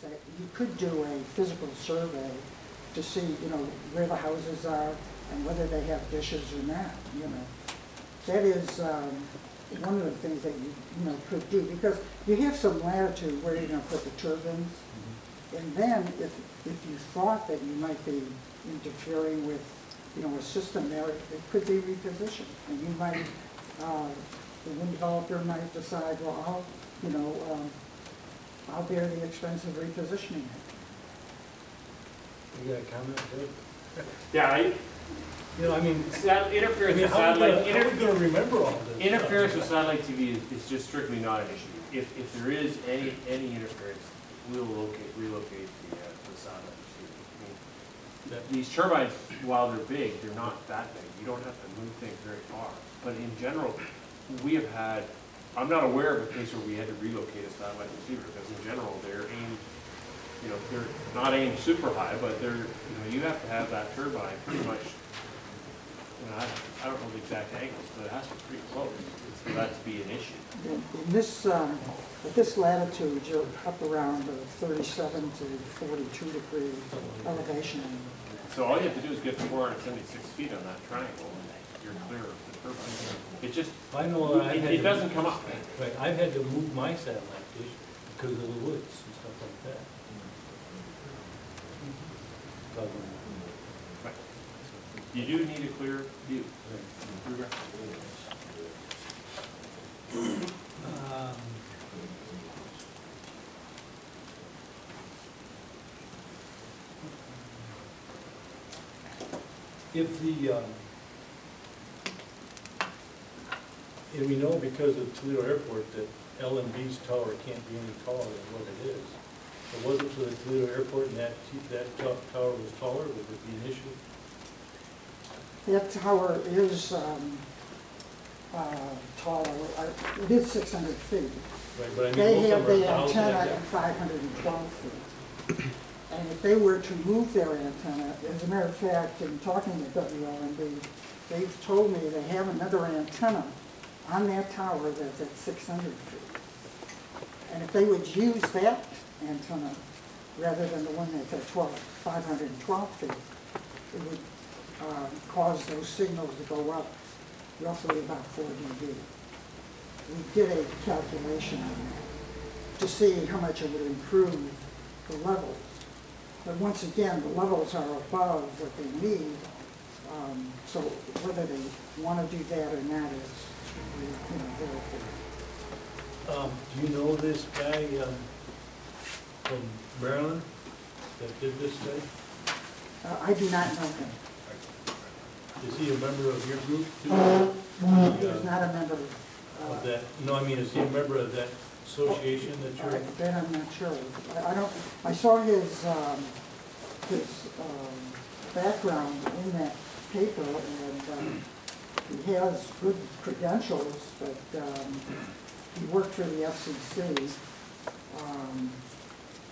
that you could do a physical survey to see, you know, where the houses are and whether they have dishes or not, you know. That is one of the things that you know, could do, because you have some latitude where you're going to put the turbines. And then if you thought that you might be interfering with, you know, a system there, it could be repositioned. And you might, the wind developer might decide, well, I'll bear the expense of repositioning it. You got a comment, Dave? Yeah, I mean, interference with how satellite. are we going to remember all this? Interference with satellite TV is just strictly not an issue. If there is any interference, we'll relocate the satellite TV. I mean, these turbines, while they're big, they're not that big. You don't have to move things very far. But in general, we have had. I'm not aware of a case where we had to relocate a satellite receiver, because in general they're aimed. You know, they're not aimed super high, but they're. You know, you have to have that turbine pretty much. You know, I don't know the exact angles, but it has to be pretty close for that to be an issue. In this, at this latitude, you're up around 37 to 42 degree elevation. So all you have to do is get 476 feet on that triangle, and you're clear of the turbine. It just, I know it doesn't come up. Right, I've had to move my satellite dish because of the woods and stuff like that. Right. You do need a clear view. If the, and we know because of Toledo Airport that LMB's tower can't be any taller than what it is. But was it for the Toledo Airport and that tower was taller, would it be an issue? That tower is taller. It is 600 feet. Right, but I mean, They most have of them the are 1,000 antenna at at that. 512 feet. And if they were to move their antenna, as a matter of fact, in talking to WLMB, they've told me they have another antenna on that tower that's at 600 feet. And if they would use that antenna rather than the one that's at 512 feet, it would cause those signals to go up roughly about 4 dB. We did a calculation on that to see how much it would improve the levels. But once again, the levels are above what they need, so whether they want to do that or not is, you know, very clear. Do you know this guy from Maryland that did this study? I do not know him. Is he a member of your group too? He is not a member Of that? No, I mean, is he a member of that association that you're? That I'm not sure. I saw his background in that paper, and he has good credentials, but he worked for the FCC,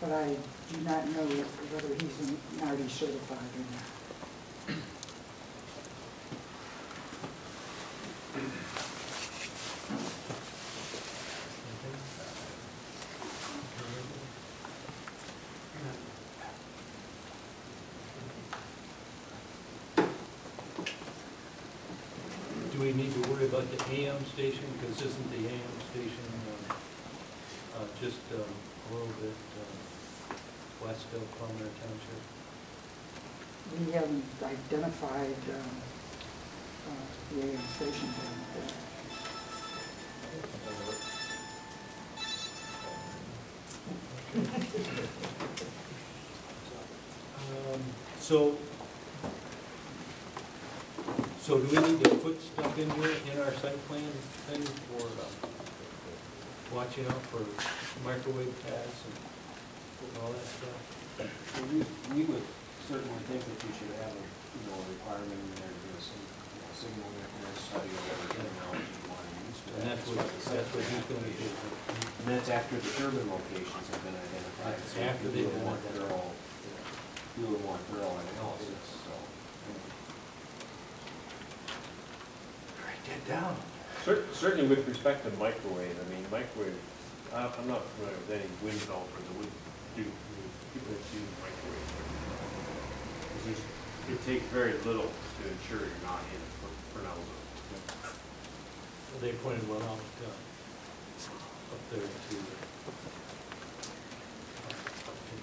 but I do not know whether he's NARDI certified or not. Do we need to worry about the AM station? Because isn't the AM station just a little bit west of Palmyra Township? We haven't identified the AM station there. So do we need to put stuff in here in our site plan thing for watching out for microwave paths and all that stuff? We would certainly think that you should have a requirement in there to do some signal interference study or whatever terminology you want to use. And that's what he's going to do. And that's after the turbine locations have been identified. So After you they've do a been more identified. thorough, do a more thorough analysis. So. Write that down. Certainly with respect to microwave, I mean, microwave, I'm not familiar with any wind developer that would do it takes very little to ensure you're not in for now. They pointed one out, up there to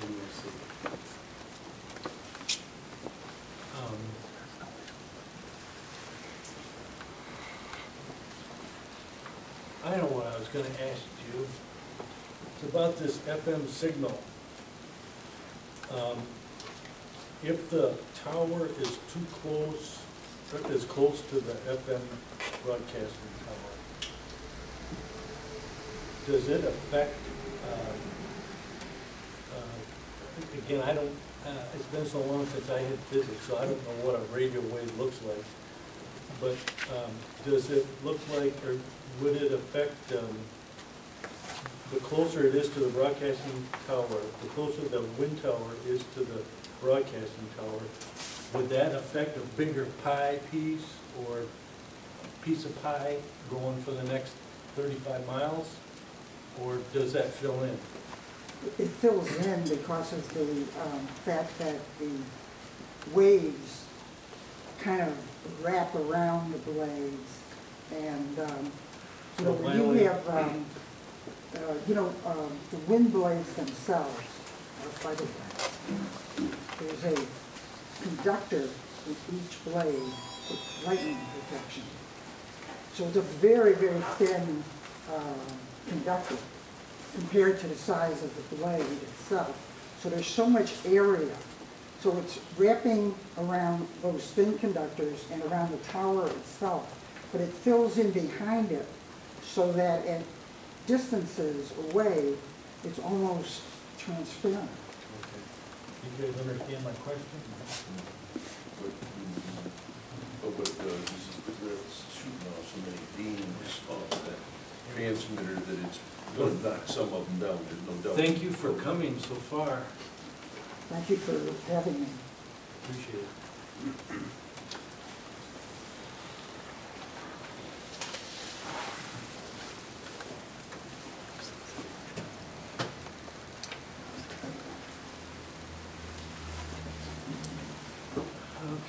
USC. I know what I was gonna ask you. It's about this FM signal. If the tower is too close, is close to the FM broadcasting tower, does it affect, again, I don't, it's been so long since I had physics, so I don't know what a radio wave looks like. But does it look like, or would it affect, the closer it is to the broadcasting tower, the closer the wind tower is to the broadcasting tower, would that affect a bigger pie piece or piece of pie going for the next 35 miles? Or does that fill in? It fills in because of the fact that the waves kind of wrap around the blades, and you know, when you have the wind blades themselves are fiber blades. There's a conductor in each blade with lightning protection. So it's a very, very thin conductor compared to the size of the blade itself. So there's so much area. So it's wrapping around those thin conductors and around the tower itself, but it fills in behind it so that at distances away, it's almost transparent. Okay. You guys understand my question? But what it does is it's shooting off so many beams off that transmitter that it's going to knock some of them down, there's no doubt. Thank you for coming so far. Thank you for having me. Appreciate it.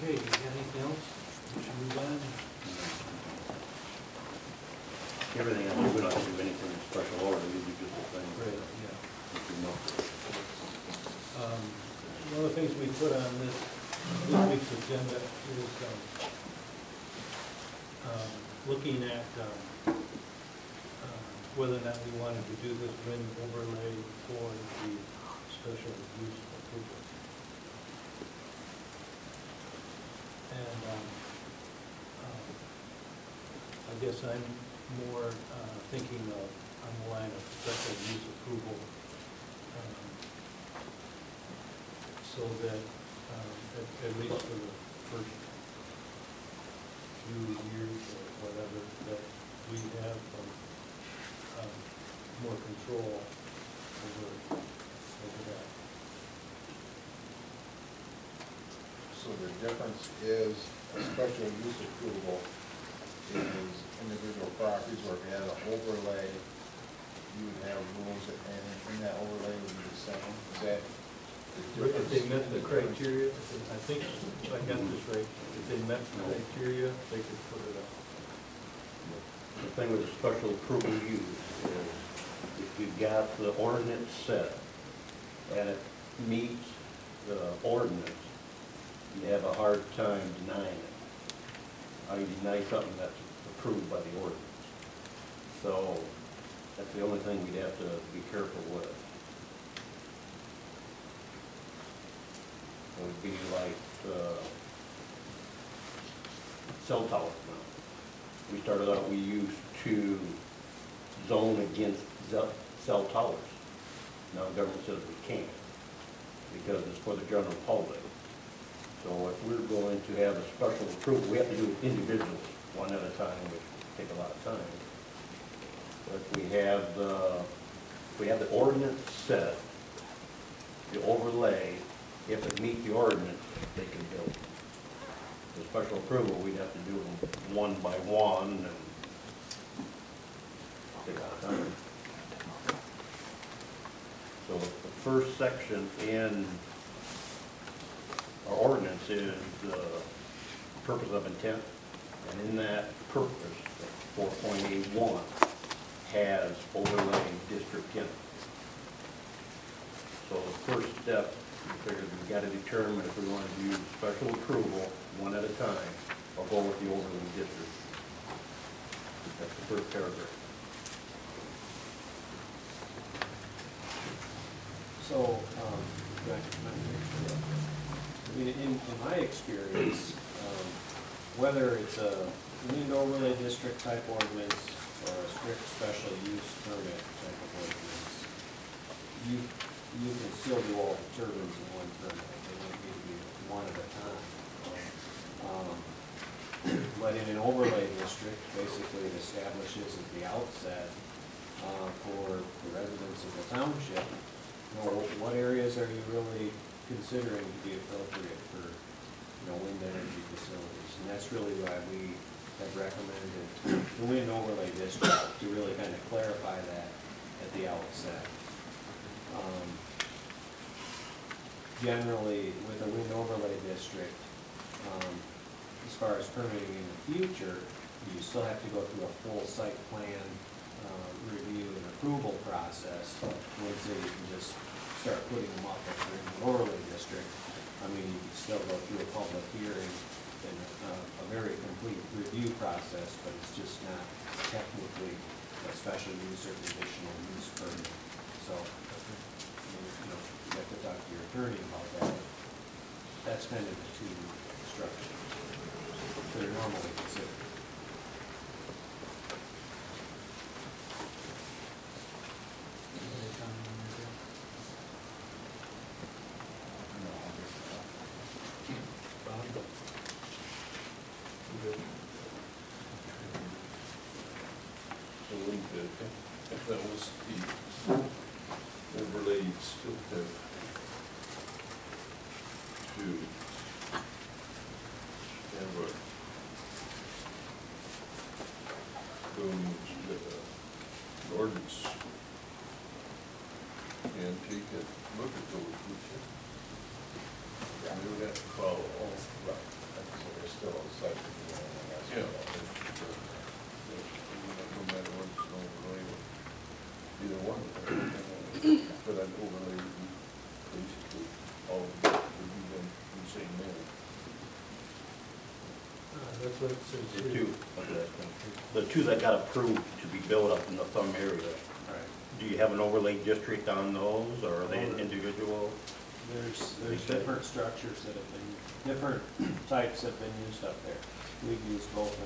Okay, you got anything else? We should move on. Everything else, we don't have to do anything in special order, we do just the thing. Right, yeah. You know. One of the things we put on this week's agenda is looking at whether or not we wanted to do this wind overlay for the special use approval. And I guess I'm more thinking of on the line of special use approval, so that at least for the first few years or whatever, that we have more control over that. So the difference is a special use approval is individual properties, or if you had an overlay, you would have rules that, and in that overlay would be the same. Is that the difference? If they met the criteria, I think, if I got this right, if they met the criteria, they could put it up. The thing with the special approval use is if you've got the ordinance set and it meets the ordinance, you have a hard time denying it. How do you deny something that's approved by the ordinance? So that's the only thing we'd have to be careful with. It would be like cell towers now. We started out, we used to zone against cell towers. Now the government says we can't because it's for the general public. So if we're going to have a special approval, we have to do it individually, one at a time, which take a lot of time. But we have the ordinance set, the overlay, if it meets the ordinance, they can build. The special approval, we'd have to do them one by one and take a lot of time. So the first section in our ordinance is the purpose of intent, and in that purpose, 4.81 has overlay district in it. So the first step, we figured we've got to determine if we want to use special approval one at a time, or go with the overlay district. That's the first paragraph. So, I mean, in my experience, whether it's a wind overlay district type ordinance or a strict special use permit type of ordinance, you can still do all the turbines in one permit. They don't need to be one at a time. But in an overlay district, basically it establishes at the outset for the residents of the township, what areas are you really considering to be appropriate for, wind energy facilities? And that's really why we have recommended the wind overlay district, to really kind of clarify that at the outset. Generally, with a wind overlay district, as far as permitting in the future, you still have to go through a full site plan review and approval process. Once you can just start putting them up if you're in the overlay district. I mean, you can still go through a public hearing and a very complete review process, but it's just not technically a special use or conditional use permit. So, you have to talk to your attorney about that. That's kind of the two structures that are normally considered. So wouldn't if that was the overlay, you'd still have to have an ordinance and take a look at those, would you? Yeah. We would have to follow all. Right. So there's still a section. Yeah. No matter what, it's no overlay, either one. But an overlay would be basically all of it would be done in the same manner. That's what it says The here. the two that got approved to be built up in the thumb area, Right. do you have an overlay district on those, or are they individual? There's different structures that have been, different types have been used up there. We've used both,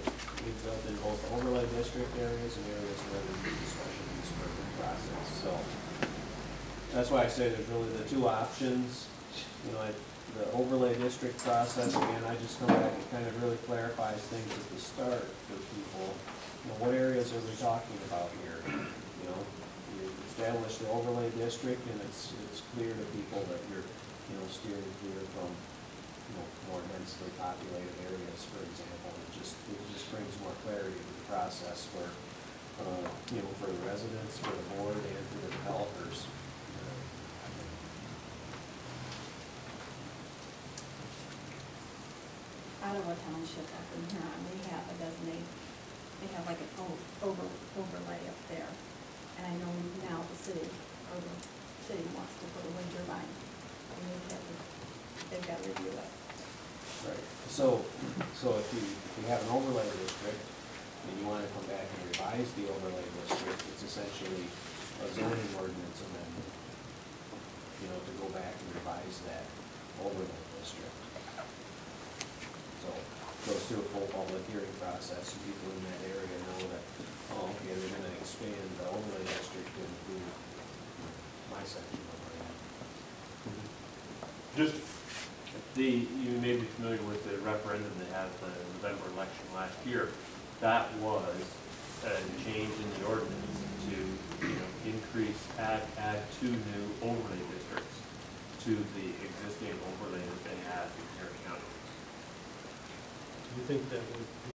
we've built in both overlay district areas and areas where we use the special use permit process. So that's why I say there's really the two options. The overlay district process, again, I just come back and kind of really clarifies things at the start for people. What areas are we talking about here? You establish the overlay district, and it's clear to people that you're, steering clear from, more densely populated areas, for example. It just brings more clarity to the process for, for the residents, for the board, and for the developers. Ottawa Township up in Huron, they have a designated, they have like an overlay up there. And I know now the city wants to put a wind turbine, and they've got to review it. Right. So if you have an overlay district, and you want to come back and revise the overlay district, it's essentially a zoning ordinance amendment, to go back and revise that overlay district. So it goes through a full public hearing process, and people in that area know that, okay, they're going to expand the overlay district to include my section of land. You may be familiar with the referendum they had at the November election last year. That was a change in the ordinance to, increase, add two new overlay districts to the existing overlay that they had in Harris County. Do you think that would